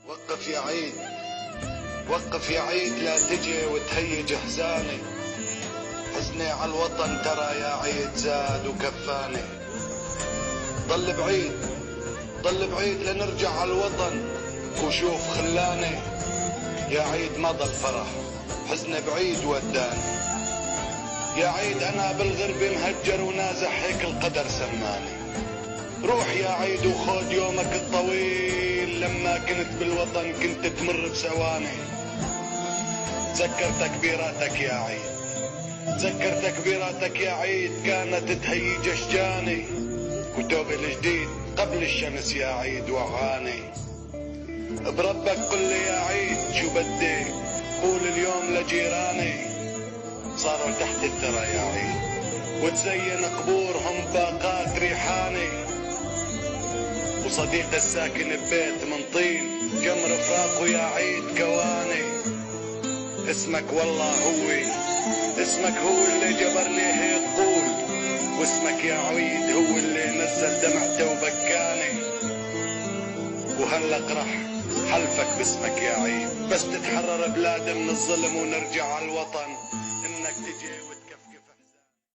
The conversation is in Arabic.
وقف يا عيد، وقف يا عيد، لا تجي وتهيج احزاني. حزني على الوطن ترى يا عيد زاد وكفاني. ضل بعيد، ضل بعيد لنرجع على الوطن وشوف خلاني. يا عيد ما ضل فرح، حزن بعيد وداني. يا عيد انا بالغرب مهجر ونازح هيك القدر سماني. روح يا عيد وخذ يومك الطويل، لما كنت بالوطن كنت تمر بثواني. تذكر تكبيراتك يا عيد، تذكر تكبيراتك يا عيد، كانت تهيج اشجاني. وتوب الجديد قبل الشمس يا عيد وعاني. بربك قل لي يا عيد شو بدي، قول اليوم لجيراني. صاروا تحت الثرى يا عيد وتزين قبورهم باقات ريحاني. وصديق الساكن ببيت من طين جمر فراقه يا عيد كواني. اسمك والله هو، اسمك هو اللي جبرني هيك قول، واسمك يا عيد هو اللي نزل دمعته وبكاني. وهلق رح حلفك باسمك يا عيد، بس تتحرر بلاد من الظلم ونرجع على الوطن، انك تجي